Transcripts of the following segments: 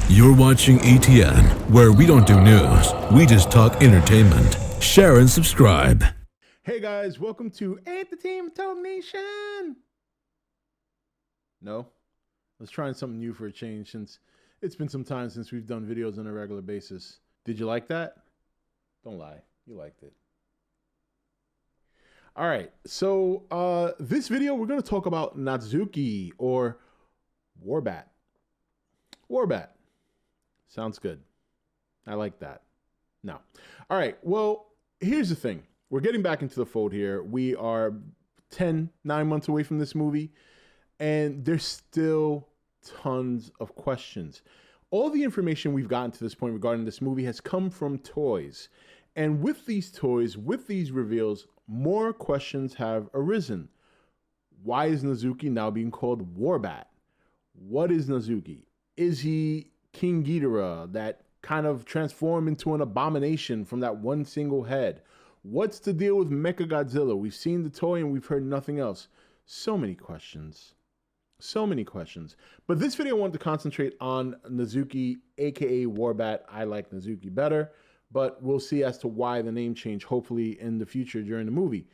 You're watching E.T.N, where we don't do news, we just talk entertainment. Share and subscribe. Hey guys, welcome to Entertainment Nation. No? Let's try something new for a change since it's been some time since we've done videos on a regular basis. Did you like that? Don't lie. You liked it. All right. So this video, we're going to talk about Nozuki or Warbat. Warbat. Sounds good. I like that. No. All right. Well, here's the thing. We're getting back into the fold here. We are 9 months away from this movie, and there's still tons of questions. All the information we've gotten to this point regarding this movie has come from toys. And with these toys, with these reveals, more questions have arisen. Why is Nozuki now being called Warbat? What is Nozuki? Is he King Ghidorah that kind of transformed into an abomination from that one single head? What's the deal with Mechagodzilla? We've seen the toy and we've heard nothing else. So many questions. So many questions. But this video I wanted to concentrate on Nozuki, aka Warbat. I like Nozuki better, but we'll see as to why the name change, hopefully in the future during the movie.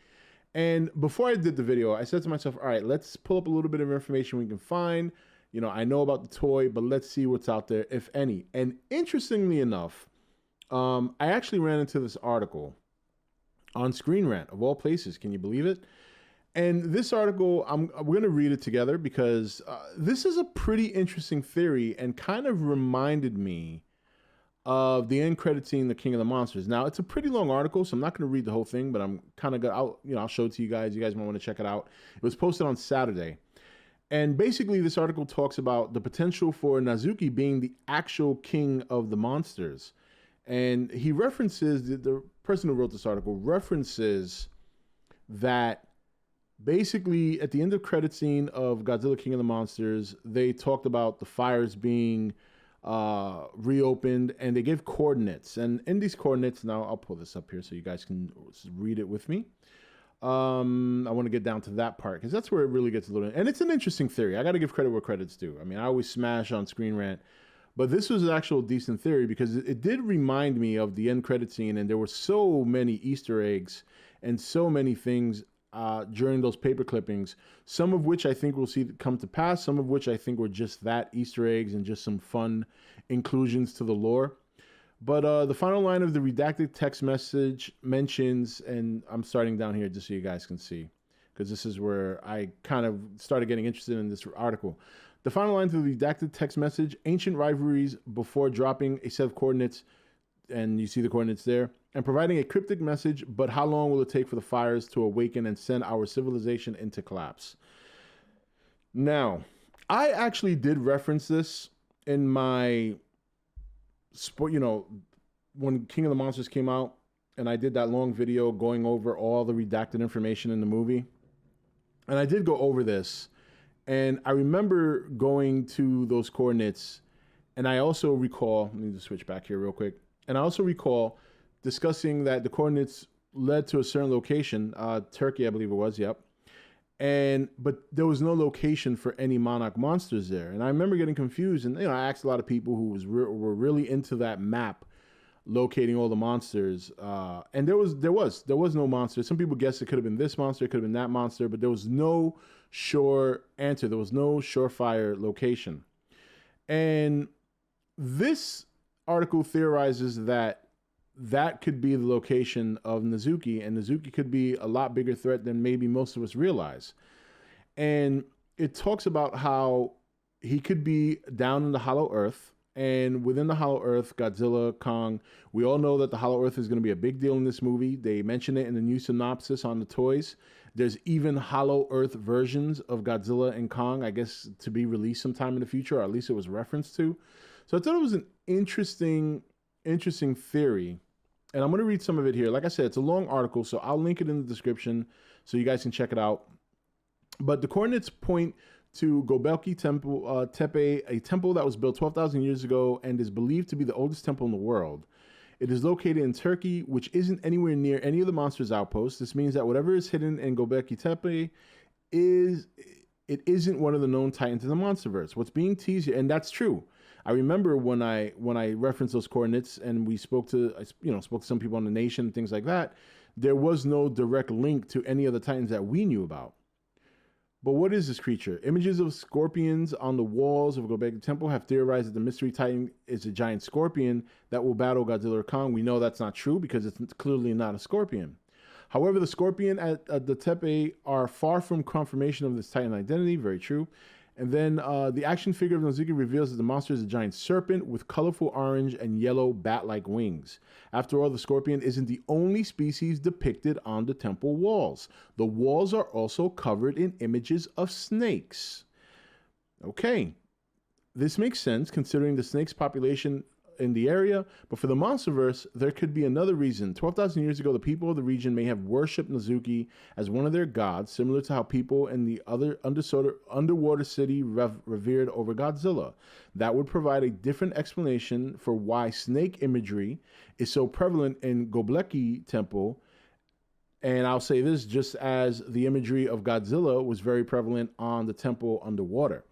And before I did the video, I said to myself, all right, let's pull up a little bit of information we can find. You know, I know about the toy, but let's see what's out there, if any. And interestingly enough, I actually ran into this article on screenrant, of all places. Can you believe it? And this article, we're going to read it together because this is a pretty interesting theory and kind of reminded me of the end credit scene, The King of the Monsters. Now, it's a pretty long article, so I'm not going to read the whole thing, but I'm kind of going I'll show it to you guys. You guys might want to check it out. It was posted on Saturday. And basically, this article talks about the potential for Nozuki being the actual king of the monsters. And he references, the person who wrote this article references that basically at the end of credit scene of Godzilla King of the Monsters, they talked about the fires being reopened, and they gave coordinates. And in these coordinates, now I'll pull this up here so you guys can read it with me. I want to get down to that part because that's where it really gets a little, and it's an interesting theory. I got to give credit where credit's due. I mean, I always smash on Screen Rant, but this was an actual decent theory because it did remind me of the end credit scene, and there were so many Easter eggs and so many things during those paper clippings, some of which I think we'll see come to pass, some of which I think were just that, Easter eggs and just some fun inclusions to the lore. But the final line of the redacted text message mentions, and I'm starting down here just so you guys can see, because this is where I kind of started getting interested in this article. The final line of the redacted text message, ancient rivalries before dropping a set of coordinates, and you see the coordinates there, and providing a cryptic message, but how long will it take for the fires to awaken and send our civilization into collapse? Now, I actually did reference this in my when King of the Monsters came out, and I did that long video going over all the redacted information in the movie. And I did go over this, and I remember going to those coordinates, and I also recall, let me just switch back here real quick, and I also recall discussing that the coordinates led to a certain location, Turkey, I believe it was, yep. But there was no location for any monarch monsters there. And I remember getting confused, and I asked a lot of people who were really into that map, locating all the monsters. And there was no monster. Some people guessed it could have been this monster, it could have been that monster, but there was no sure answer. There was no surefire location. And this article theorizes that could be the location of Nozuki, and Nozuki could be a lot bigger threat than maybe most of us realize. And it talks about how he could be down in the Hollow Earth, and within the Hollow Earth, Godzilla, Kong, we all know that the Hollow Earth is going to be a big deal in this movie. They mention it in the new synopsis on the toys. There's even Hollow Earth versions of Godzilla and Kong, I guess, to be released sometime in the future, or at least it was referenced to. So I thought it was an interesting theory. And I'm going to read some of it here. Like I said, it's a long article, so I'll link it in the description so you guys can check it out. But the coordinates point to Göbekli Temple, Tepe, a temple that was built 12,000 years ago and is believed to be the oldest temple in the world. It is located in Turkey, which isn't anywhere near any of the monsters' outposts. This means that whatever is hidden in Göbekli Tepe isn't one of the known titans in the Monsterverse. What's being teased here, and that's true. I remember when I referenced those coordinates and we spoke to some people on the nation and things like that, there was no direct link to any of the Titans that we knew about. But what is this creature? Images of scorpions on the walls of Gobekli Temple have theorized that the mystery Titan is a giant scorpion that will battle Godzilla or Kong. We know that's not true because it's clearly not a scorpion. However, the scorpion at the tepe are far from confirmation of this Titan identity. Very true. And then the action figure of Nozuki reveals that the monster is a giant serpent with colorful orange and yellow bat-like wings. After all, the scorpion isn't the only species depicted on the temple walls. The walls are also covered in images of snakes. Okay, this makes sense considering the snake's population in the area, but for the Monsterverse, there could be another reason. 12,000 years ago, the people of the region may have worshipped Nozuki as one of their gods, similar to how people in the other underwater city revered over Godzilla. That would provide a different explanation for why snake imagery is so prevalent in Gobekli Temple. And I'll say this, just as the imagery of Godzilla was very prevalent on the temple underwater.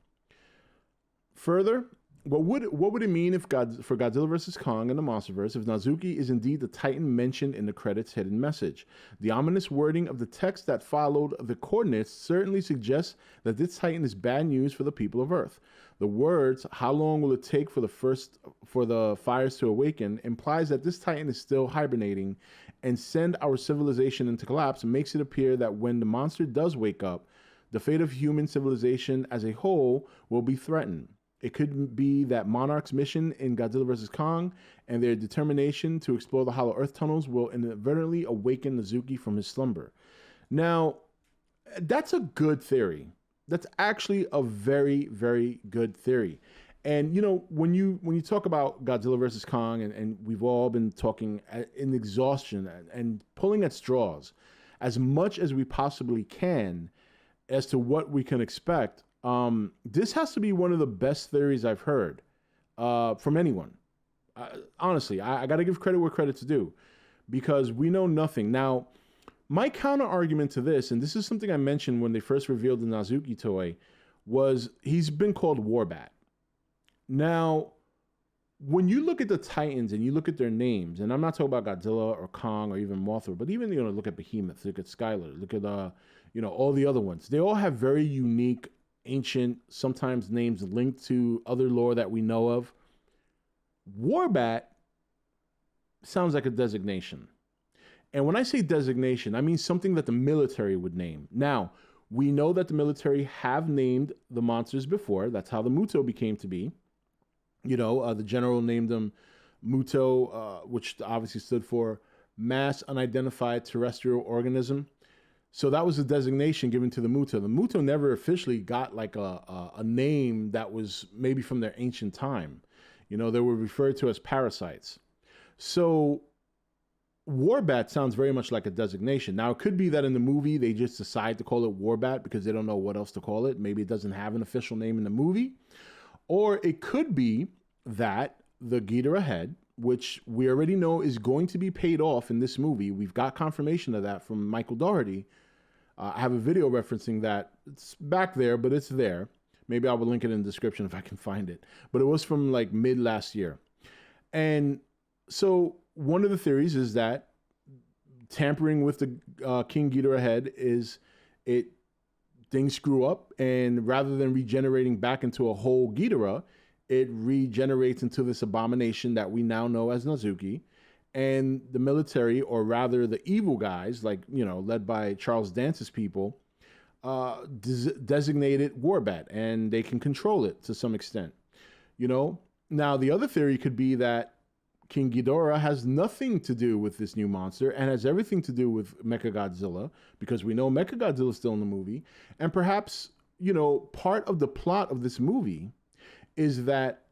Further, what would it mean for Godzilla vs. Kong and the Monsterverse if Nozuki is indeed the Titan mentioned in the credits hidden message? The ominous wording of the text that followed the coordinates certainly suggests that this Titan is bad news for the people of Earth. The words, "How long will it take for the fires to awaken," implies that this Titan is still hibernating and send our civilization into collapse, makes it appear that when the monster does wake up, the fate of human civilization as a whole will be threatened. It could be that Monarch's mission in Godzilla vs. Kong and their determination to explore the Hollow Earth tunnels will inadvertently awaken Nozuki from his slumber. Now, that's a good theory. That's actually a very, very good theory. And, you know, when you talk about Godzilla vs. Kong, and we've all been talking in exhaustion and pulling at straws as much as we possibly can as to what we can expect, this has to be one of the best theories I've heard from anyone. Honestly, I got to give credit where credit's due because we know nothing. Now, my counter argument to this, and this is something I mentioned when they first revealed the Nozuki toy, was he's been called Warbat. Now, when you look at the Titans and you look at their names, and I'm not talking about Godzilla or Kong or even Mothra, but even, look at Behemoth, look at Skylar, look at, all the other ones. They all have very unique, ancient, sometimes names linked to other lore that we know of. Warbat sounds like a designation. And when I say designation, I mean something that the military would name. Now, we know that the military have named the monsters before. That's how the Muto became to be. The general named them Muto, which obviously stood for Mass Unidentified Terrestrial Organism. So that was the designation given to the Muto. The Muto never officially got like a name that was maybe from their ancient time. They were referred to as parasites. So Warbat sounds very much like a designation. Now, it could be that in the movie, they just decide to call it Warbat because they don't know what else to call it. Maybe it doesn't have an official name in the movie. Or it could be that the Ghidorah head, which we already know is going to be paid off in this movie. We've got confirmation of that from Michael Dougherty. I have a video referencing that. It's back there, but it's there. Maybe I will link it in the description if I can find it. But it was from like mid last year. And so one of the theories is that tampering with the King Ghidorah head is things screw up, and rather than regenerating back into a whole Ghidorah, it regenerates into this abomination that we now know as Nozuki. And the military, or rather the evil guys, led by Charles Dance's people, designated Warbat, and they can control it to some extent. Now the other theory could be that King Ghidorah has nothing to do with this new monster and has everything to do with Mechagodzilla, because we know Mechagodzilla is still in the movie. And perhaps, part of the plot of this movie is that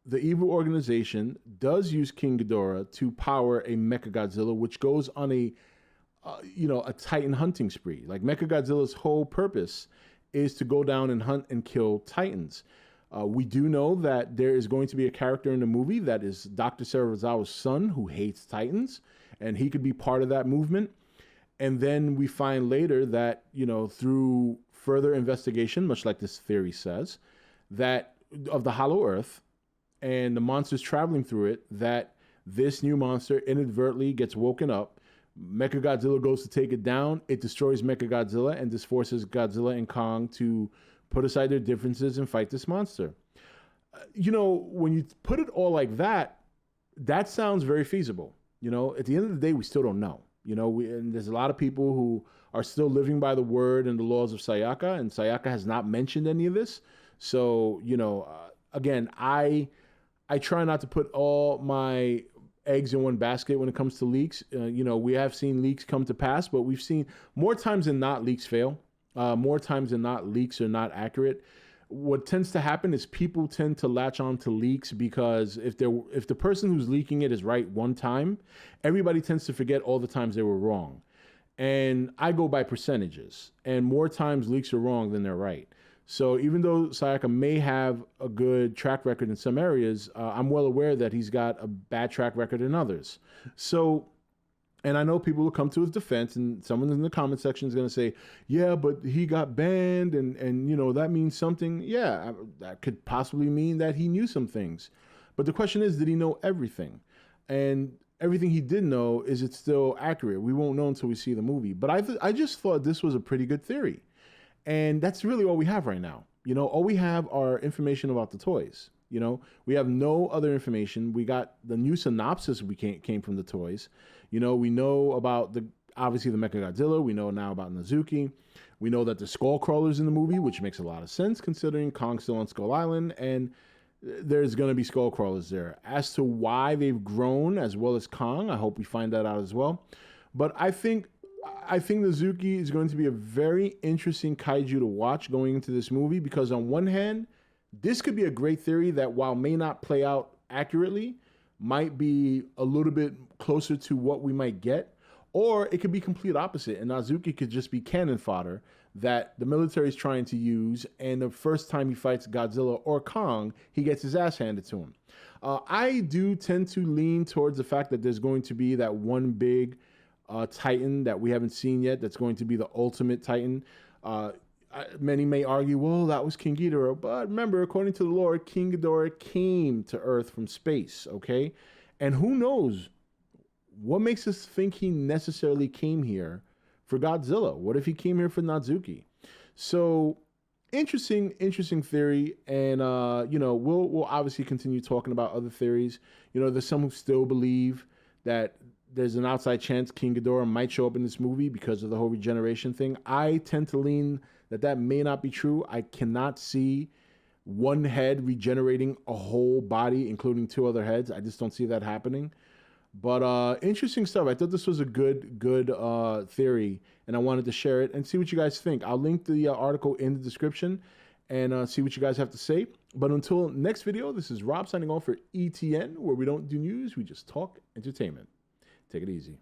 the evil organization does use King Ghidorah to power a Mechagodzilla, which goes on a Titan hunting spree. Like, Mechagodzilla's whole purpose is to go down and hunt and kill Titans. We do know that there is going to be a character in the movie that is Dr. Serizawa's son who hates Titans, and he could be part of that movement. And then we find later that, through further investigation, much like this theory says, that of the Hollow Earth, and the monster's traveling through it, that this new monster inadvertently gets woken up. Mechagodzilla goes to take it down. It destroys Mechagodzilla, and this forces Godzilla and Kong to put aside their differences and fight this monster. When you put it all like that, that sounds very feasible. At the end of the day, we still don't know. And there's a lot of people who are still living by the word and the laws of Sayaka, and Sayaka has not mentioned any of this. So, again, I try not to put all my eggs in one basket when it comes to leaks. We have seen leaks come to pass, but we've seen more times than not leaks fail. More times than not, leaks are not accurate. What tends to happen is people tend to latch on to leaks because if the person who's leaking it is right one time, everybody tends to forget all the times they were wrong. And I go by percentages, and more times leaks are wrong than they're right. So even though Sayaka may have a good track record in some areas, I'm well aware that he's got a bad track record in others. So, and I know people will come to his defense, and someone in the comment section is going to say, yeah, but he got banned, and that means something. Yeah, that could possibly mean that he knew some things. But the question is, did he know everything? And everything he did know, is it still accurate? We won't know until we see the movie. But I just thought this was a pretty good theory. And that's really all we have right now. All we have are information about the toys. We have no other information. We got the new synopsis came from the toys. We know about obviously the Mechagodzilla. We know now about Nozuki. We know that the Skull Crawler's in the movie, which makes a lot of sense considering Kong's still on Skull Island, and there's going to be Skull Crawlers there. As to why they've grown as well as Kong, I hope we find that out as well. But I think Nozuki is going to be a very interesting kaiju to watch going into this movie, because on one hand, this could be a great theory that, while may not play out accurately, might be a little bit closer to what we might get, or it could be complete opposite, and Nozuki could just be cannon fodder that the military is trying to use, and the first time he fights Godzilla or Kong, he gets his ass handed to him. I do tend to lean towards the fact that there's going to be that one big Titan that we haven't seen yet that's going to be the ultimate Titan. Many may argue, well, that was King Ghidorah, but remember, according to the lore, King Ghidorah came to Earth from space, okay? And who knows what makes us think he necessarily came here for Godzilla? What if he came here for Nozuki? So interesting theory, and we'll obviously continue talking about other theories. There's some who still believe that there's an outside chance King Ghidorah might show up in this movie because of the whole regeneration thing. I tend to lean that may not be true. I cannot see one head regenerating a whole body, including two other heads. I just don't see that happening. But interesting stuff. I thought this was a good theory, and I wanted to share it and see what you guys think. I'll link the article in the description and see what you guys have to say. But until next video, this is Rob signing off for E.T.N, where we don't do news, we just talk entertainment. Take it easy.